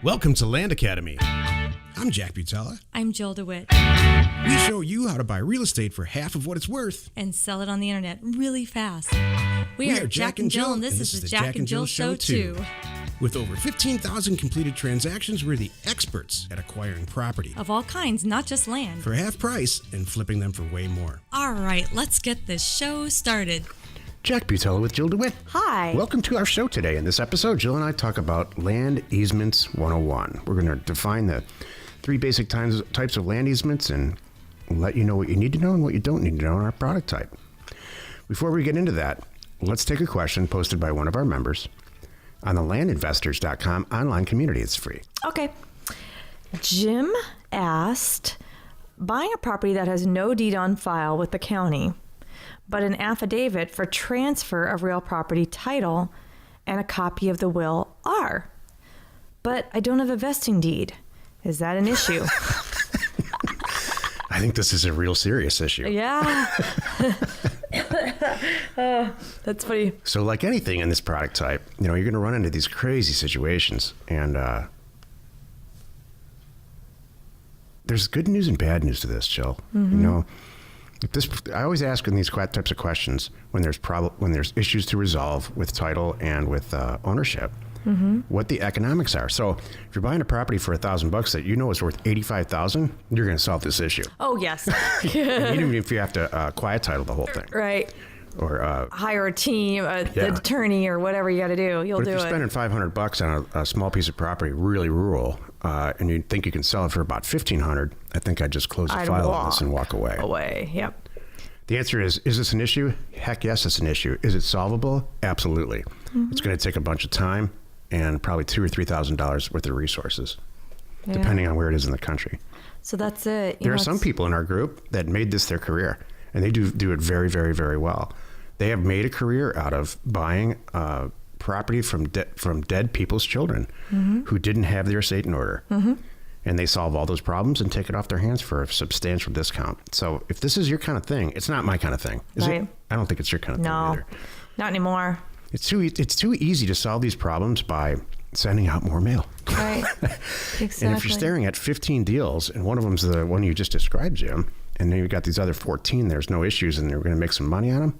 Welcome to Land Academy. I'm Jack Butala. I'm Jill DeWitt. We show you how to buy real estate for half of what it's worth. And sell it on the internet really fast. We are Jack and Jill, and this is the Jack and Jill Show 2. With over 15,000 completed transactions, we're the experts at acquiring property. Of all kinds, not just land. For half price and flipping them for way more. All right, let's get this show started. Jack Butala with Jill DeWitt. Hi. Welcome to our show today. In this episode, Jill and I talk about Land Easements 101. We're going to define the three basic types of land easements and let you know what you need to know and what you don't need to know in our product type. Before we get into that, let's take a question posted by one of our members on the landinvestors.com online community. It's free. Okay. Jim asked, buying a property that has no deed on file with the county, but an affidavit for transfer of real property title and a copy of the will are. But I don't have a vesting deed. Is that an issue? I think this is a real serious issue. Yeah. That's funny. So like anything in this product type, you're going to run into these crazy situations. And there's good news and bad news to this, Jill. Mm-hmm. I always ask in these types of questions when there's issues to resolve with title and with ownership, what the economics are. So if you're buying a property for $1,000 that you know is worth $85,000, you're going to solve this issue. Oh, yes. Even if you have to quiet title the whole thing. Right. Or hire a team, an attorney, or whatever you got to do. You'll do it. But if you're spending $500 on a small piece of property, really rural, and you think you can sell it for about $1,500, I think I'd just close the file on this and walk away. Yep. The answer is this an issue? Heck yes, it's an issue. Is it solvable? Absolutely. It's going to take a bunch of time and probably $2,000 or $3,000 worth of resources, depending on where it is in the country. So that's it. There are some people in our group that made this their career, and they do it very, very, very well. They have made a career out of buying property from dead people's children who didn't have their estate in order. And they solve all those problems and take it off their hands for a substantial discount. So if this is your kind of thing, it's not my kind of thing. Is it? I don't think it's your kind of thing either. Not anymore. It's too easy to solve these problems by sending out more mail. Right. Exactly. And if you're staring at 15 deals and one of them's the one you just described, Jim, and then you've got these other 14, there's no issues and they're going to make some money on them,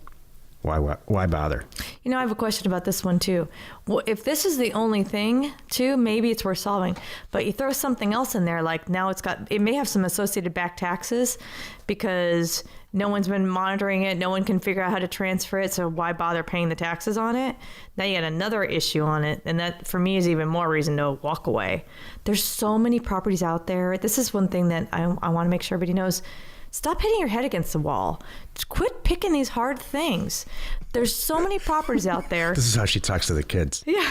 why bother? I have a question about this one too. Well, if this is the only thing too, maybe it's worth solving. But you throw something else in there, like now it may have some associated back taxes because no one's been monitoring it. No one can figure out how to transfer it. So why bother paying the taxes on it? Now you got another issue on it. And that for me is even more reason to walk away. There's so many properties out there. This is one thing that I want to make sure everybody knows. Stop hitting your head against the wall. Just quit picking these hard things. There's so many properties out there. This is how she talks to the kids. Yeah.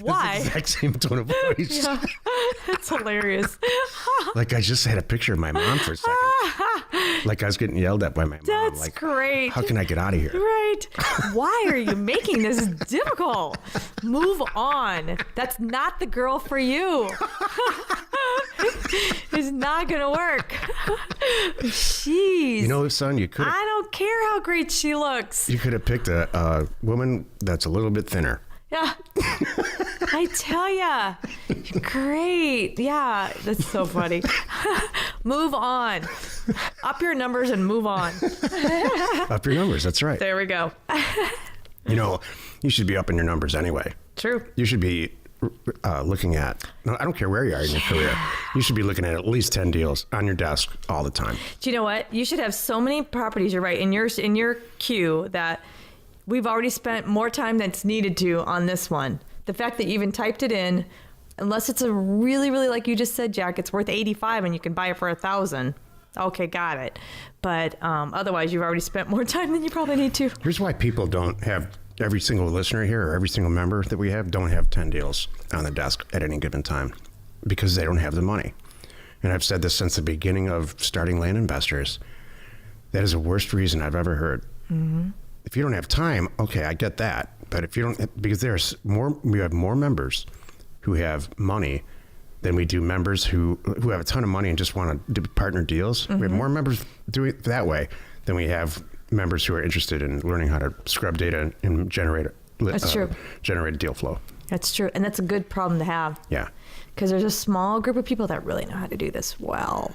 Why? It's the exact same tone of voice. Yeah. It's hilarious. Like I just had a picture of my mom for a second. Like I was getting yelled at by my mom. That's like, great. How can I get out of here? Right. Why are you making this difficult? Move on. That's not the girl for you. It's not going to work. Jeez. Son, you could. I don't care how great she looks. You could have picked a woman that's a little bit thinner. Yeah. I tell ya. Great. Yeah. That's so funny. Move on. Up your numbers and move on. Up your numbers. That's right. There we go. You should be upping your numbers anyway. True. You should be looking at, I don't care where you are in your career. You should be looking at least 10 deals on your desk all the time. Do you know what? You should have so many properties, you're right, in your queue that we've already spent more time than's needed to on this one. The fact that you even typed it in, unless it's a really, really, like you just said, Jack, it's worth $85 and you can buy it for $1,000. Okay, got it. But otherwise, you've already spent more time than you probably need to. Here's why people don't have, every single listener here or every single member that we have don't have 10 deals on the desk at any given time because they don't have the money. And I've said this since the beginning of starting Land Investors. That is the worst reason I've ever heard. If you don't have time, okay, I get that. But if you don't, because we have more members who have money than we do members who have a ton of money and just want to do partner deals. We have more members do it that way than we have members who are interested in learning how to scrub data and generate That's true. Generate deal flow. That's true. And that's a good problem to have. Yeah, Because there's a small group of people that really know how to do this well.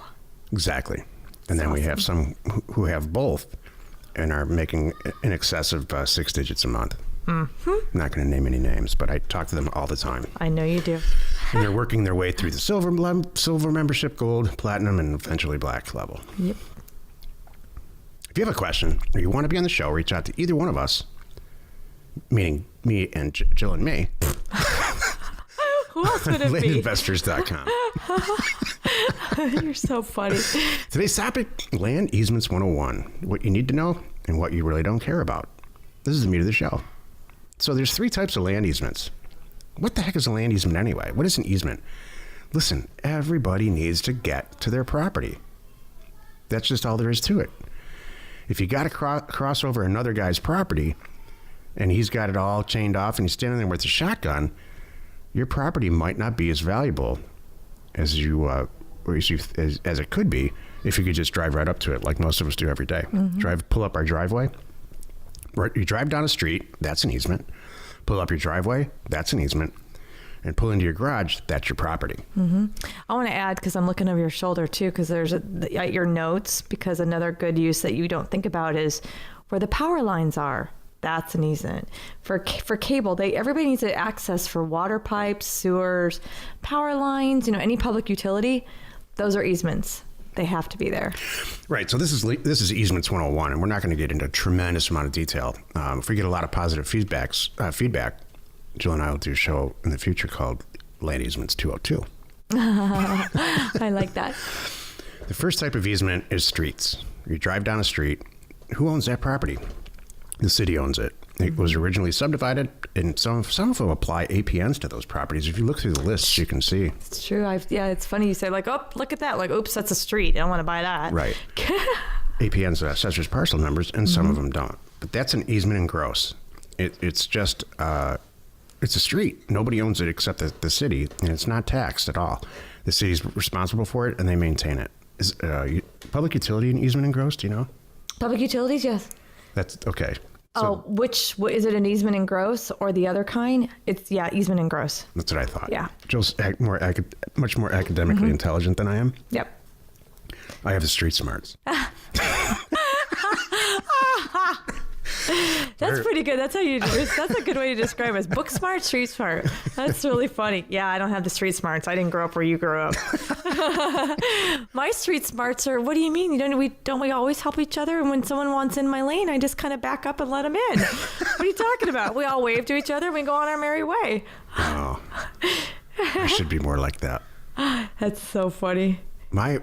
exactly. And then we have some who have both and are making in excess of 6 digits a month. Mm-hmm. I'm not going to name any names, but I talk to them all the time. I know you do. And they're working their way through the silver membership, gold, platinum, and eventually black level. Yep. If you have a question or you want to be on the show, reach out to either one of us, meaning me and Jill and me. Who else would it be? Landinvestors.com. You're so funny. Today's topic, Land Easements 101. What you need to know and what you really don't care about. This is the meat of the show. So there's 3 types of land easements. What the heck is a land easement anyway? What is an easement? Listen, everybody needs to get to their property. That's just all there is to it. If you got to cross over another guy's property and he's got it all chained off and he's standing there with a shotgun, your property might not be as valuable as as it could be if you could just drive right up to it like most of us do every day. Pull up our driveway. You drive down a street, that's an easement. Pull up your driveway, that's an easement. And pull into your garage, that's your property. Mm-hmm. I want to add, because I'm looking over your shoulder too, because there's your notes, because another good use that you don't think about is where the power lines are. That's an easement. For cable, everybody needs to access for water pipes, sewers, power lines, any public utility. Those are easements. They have to be there. Right. So this is Easements 101, and we're not going to get into a tremendous amount of detail. If we get a lot of positive feedback, Jill and I will do a show in the future called Land Easements 202. I like that. The first type of easement is streets. You drive down a street. Who owns that property? The city owns it. It was originally subdivided, and some of them apply APNs to those properties. If you look through the lists, you can see. It's true. It's funny you say, like, oh, look at that. Like, oops, that's a street. I don't want to buy that. Right. APNs are assessor's parcel numbers, and some of them don't. But that's an easement in gross. It's just, it's a street. Nobody owns it except the city, and it's not taxed at all. The city's responsible for it, and they maintain it. Is public utility an easement in gross? Do you know? Public utilities, yes. That's okay. So, what is it, an easement in gross or the other kind? It's easement in gross. That's what I thought. Yeah. Jill's much more academically intelligent than I am. Yep. I have the street smarts. That's pretty good. That's a good way to describe us. Book smart, street smart. That's really funny. Yeah, I don't have the street smarts. I didn't grow up where you grew up. My street smarts are, what do you mean? Don't we always help each other? And when someone wants in my lane, I just kind of back up and let them in. What are you talking about? We all wave to each other and we go on our merry way. Oh, I should be more like that. That's so funny. My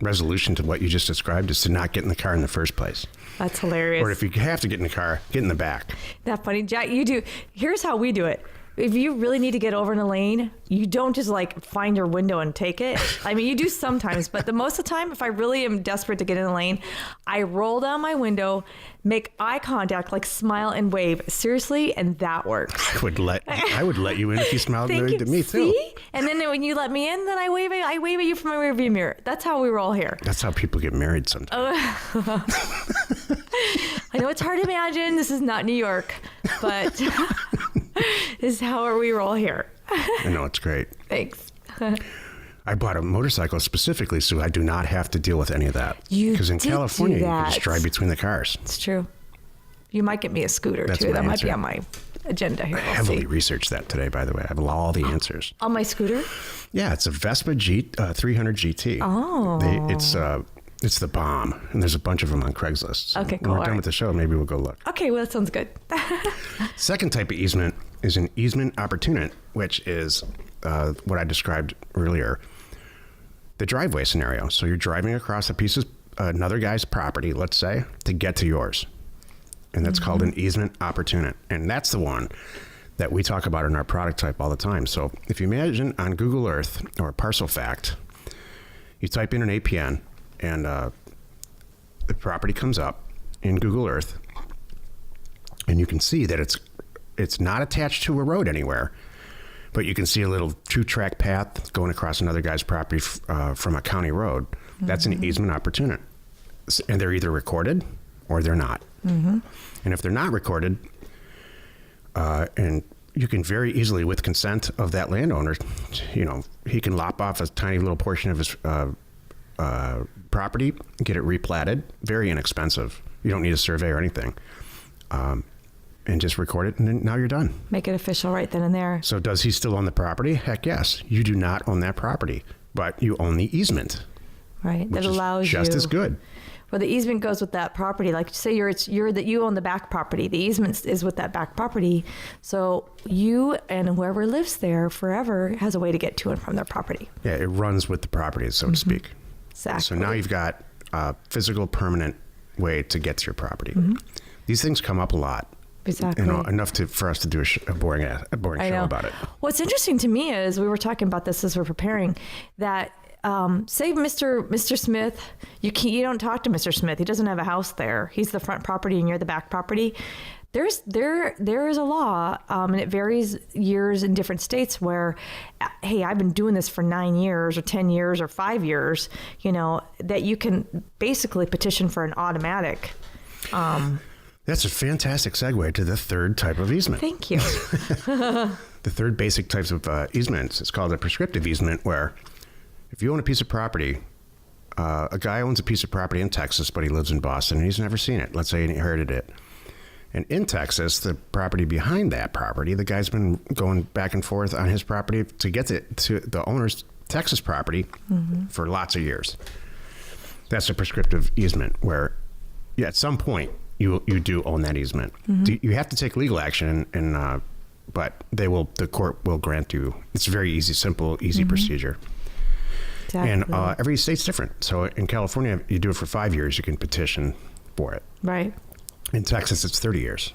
resolution to what you just described is to not get in the car in the first place. That's hilarious. Or if you have to get in the car, get in the back. That funny, Jack. You do. Here's how we do it. If you really need to get over in a lane, you don't just like find your window and take it. I mean, you do sometimes, but the most of the time, if I really am desperate to get in a lane, I roll down my window, make eye contact, like smile and wave. Seriously, and that works. I would let you in if you smiled and waved at me too. See? And then when you let me in, then I wave at you from my rearview mirror. That's how we roll here. That's how people get married sometimes. I know it's hard to imagine. This is not New York, but this is how we roll here. I know, it's great. Thanks. I bought a motorcycle specifically so I do not have to deal with any of that. Because in California, you can just drive between the cars. It's true. You might get me a scooter, That's too. That my might be answer. on my agenda here. I heavily researched that today, by the way. I have all the answers. On my scooter? Yeah, it's a Vespa 300 GT. Oh. It's the bomb, and there's a bunch of them on Craigslist. So Okay, cool. When we're done with the show, maybe we'll go look. Okay, well, that sounds good. Second type of easement is an easement opportunant, which is what I described earlier, the driveway scenario. So you're driving across a piece of another guy's property, let's say, to get to yours. And that's called an easement opportunant. And that's the one that we talk about in our product type all the time. So if you imagine on Google Earth or Parcel Fact, you type in an APN, and the property comes up in Google Earth, and you can see that it's not attached to a road anywhere, but you can see a little 2-track path going across another guy's property from a county road. That's an easement opportunity, and they're either recorded or they're not. And if they're not recorded, and you can very easily, with consent of that landowner, he can lop off a tiny little portion of his property, get it replatted, very inexpensive. You don't need a survey or anything. And just record it, and then now you're done. Make it official right then and there. So does he still own the property? Heck yes. You do not own that property, but you own the easement. Right. Which That allows is you. just as good. Well, the easement goes with that property. Like say you own the back property. The easement is with that back property. So you and whoever lives there forever has a way to get to and from their property. Yeah, it runs with the property, so to speak. Exactly. So now you've got a physical, permanent way to get to your property. These things come up a lot. Exactly. Enough for us to do a boring show about it. What's interesting to me is we were talking about this as we're preparing that. Say Mr. Smith, you don't talk to Mr. Smith. He doesn't have a house there. He's the front property and you're the back property. There is a law, and it varies years in different states where, hey, I've been doing this for 9 years or 10 years or 5 years, that you can basically petition for an automatic. That's a fantastic segue to the third type of easement. Thank you. The third basic types of easements. It's called a prescriptive easement, where if you own a piece of property, a guy owns a piece of property in Texas, but he lives in Boston and he's never seen it. Let's say he inherited it. And in Texas, the property behind that property, the guy's been going back and forth on his property to get to the owner's Texas property for lots of years. That's a prescriptive easement where, at some point, you do own that easement. You have to take legal action, but the court will grant you. It's a very easy, simple, easy procedure. Exactly. And every state's different. So in California, you do it for 5 years, you can petition for it. Right. In Texas, it's 30 years.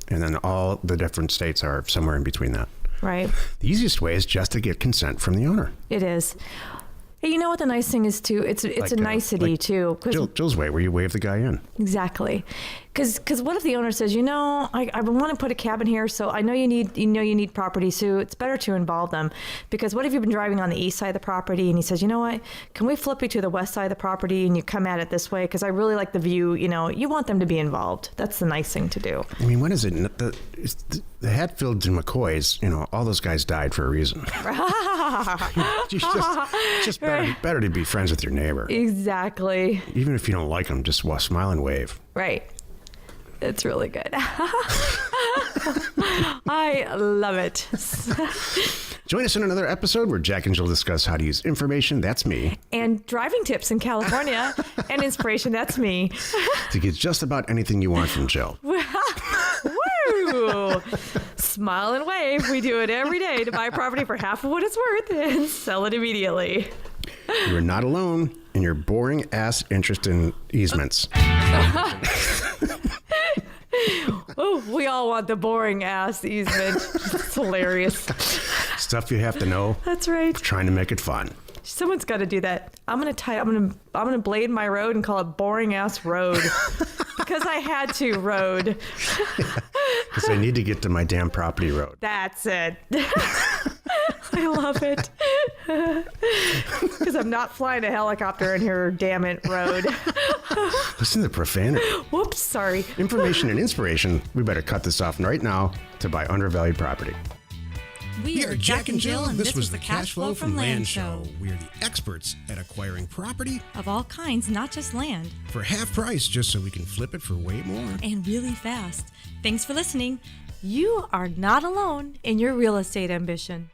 And then all the different states are somewhere in between that. Right. The easiest way is just to get consent from the owner. It is. Hey, you know what the nice thing is too? It's a nicety too. Jill's way, where you wave the guy in. Exactly. Because what if the owner says, I want to put a cabin here, so I know you need property, so it's better to involve them. Because what if you've been driving on the east side of the property and he says, you know what, can we flip you to the west side of the property and you come at it this way? Because I really like the view. You want them to be involved. That's the nice thing to do. I mean, when is it? The Hatfields and McCoys, all those guys died for a reason. It's just better to be friends with your neighbor. Exactly. Even if you don't like them, just smile and wave. Right. It's really good. I love it. Join us in another episode where Jack and Jill discuss how to use information, that's me, and driving tips in California, and inspiration, that's me, to get just about anything you want from Jill. Woo! Smile and wave. We do it every day to buy property for half of what it's worth and sell it immediately. You are not alone in your boring ass interest in easements. Oh, we all want the boring ass easement. It's hilarious. Stuff you have to know. That's right. Trying to make it fun. Someone's got to do that. I'm gonna blade my road and call it boring ass road because I had to road. Because I need to get to my damn property road. That's it. I love it. Because I'm not flying a helicopter in here, damn it, road. Listen to the profanity. Whoops, sorry. Information and inspiration. We better cut this off right now to buy undervalued property. We are Jack and Jill, and this was the Cash Flow from Land Show. We are the experts at acquiring property Of all kinds, not just land, for half price, just so we can flip it for way more. and really fast. Thanks for listening. You are not alone in your real estate ambition.